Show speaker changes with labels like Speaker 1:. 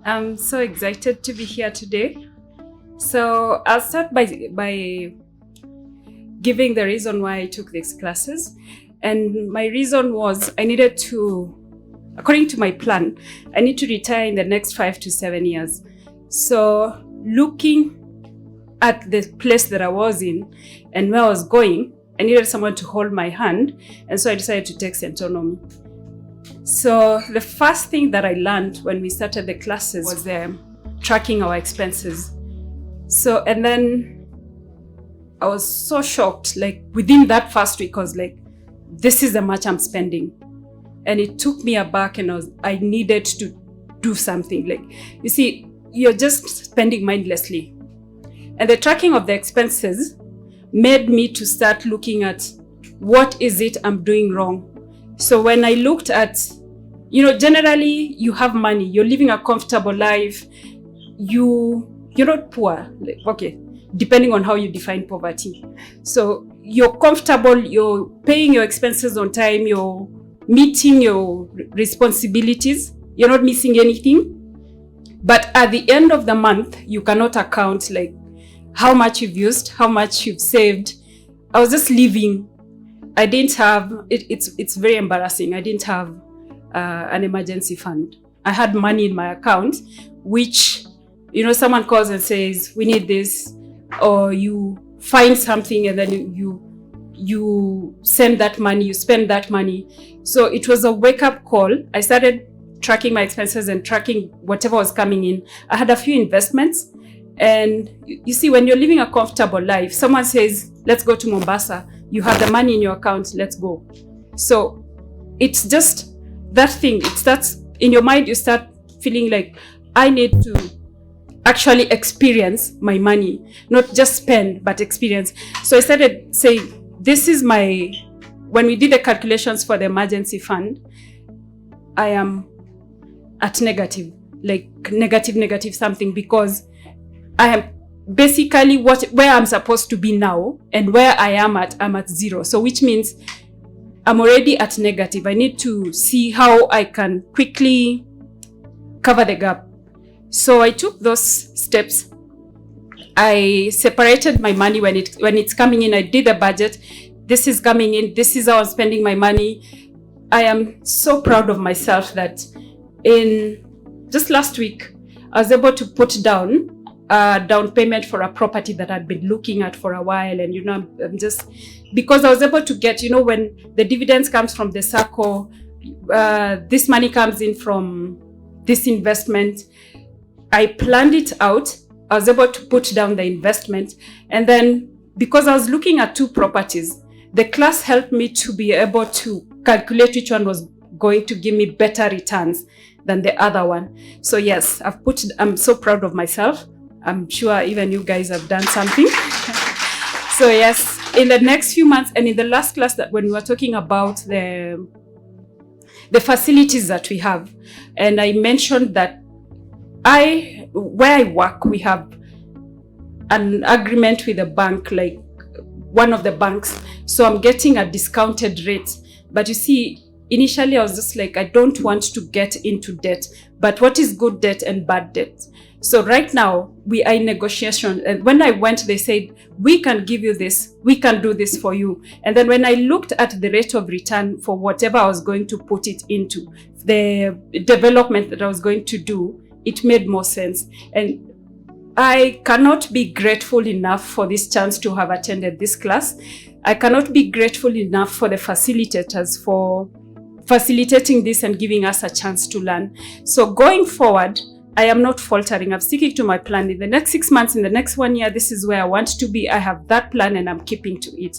Speaker 1: I'm so excited to be here today. So I'll start by giving the reason why I took these classes. And my reason was I needed to, according to my plan, I need to retire in the next 5 to 7 years. So looking at the place that I was in and where I was going, I needed someone to hold my hand. And so I decided to take Centonomy. So the first thing that I learned when we started the classes was tracking our expenses. So, and then I was so shocked, like within that first week, I was like, this is how much I'm spending. And it took me aback and I needed to do something. Like, you see, you're just spending mindlessly. And the tracking of the expenses made me to start looking at what is it I'm doing wrong. So when I looked at, generally you have money, you're living a comfortable life, you're not poor, okay, depending on how you define poverty. So you're comfortable, you're paying your expenses on time, you're meeting your responsibilities, you're not missing anything. But at the end of the month, you cannot account like how much you've used, how much you've saved. I was just living. I didn't have, it's very embarrassing. I didn't have an emergency fund. I had money in my account, which, someone calls and says, we need this, or you find something and then you send that money, you spend that money. So it was a wake-up call. I started tracking my expenses and tracking whatever was coming in. I had a few investments. And you see, when you're living a comfortable life, someone says, let's go to Mombasa. You have the money in your account, let's go. So it's just that thing. It starts in your mind, you start feeling like, I need to actually experience my money, not just spend, but experience. So I started saying, this is when we did the calculations for the emergency fund, I am at negative something, because I am basically where I'm supposed to be now and where I'm at zero. So which means I'm already at negative. I need to see how I can quickly cover the gap. So I took those steps. I separated my money when it's coming in. I did a budget. This is coming in. This is how I'm spending my money. I am so proud of myself that in just last week, I was able to put down down payment for a property that I'd been looking at for a while. And, I'm just, because I was able to get, when the dividends comes from the circle, this money comes in from this investment. I planned it out. I was able to put down the investment. And then because I was looking at 2 properties, the class helped me to be able to calculate which one was going to give me better returns than the other one. So yes, I'm so proud of myself. I'm sure even you guys have done something. So yes, in the next few months, and in the last class that when we were talking about the facilities that we have, and I mentioned that where I work, we have an agreement with a bank, like one of the banks. So I'm getting a discounted rate. But you see, initially I was just like, I don't want to get into debt, but what is good debt and bad debt? So right now we are in negotiation. And when I went, they said, we can give you this, we can do this for you. And then when I looked at the rate of return for whatever I was going to put it into, the development that I was going to do, it made more sense. And I cannot be grateful enough for this chance to have attended this class. I cannot be grateful enough for the facilitators for facilitating this and giving us a chance to learn. So going forward, I am not faltering. I'm sticking to my plan. In the next 6 months, in the next 1 year, this is where I want to be. I have that plan and I'm keeping to it.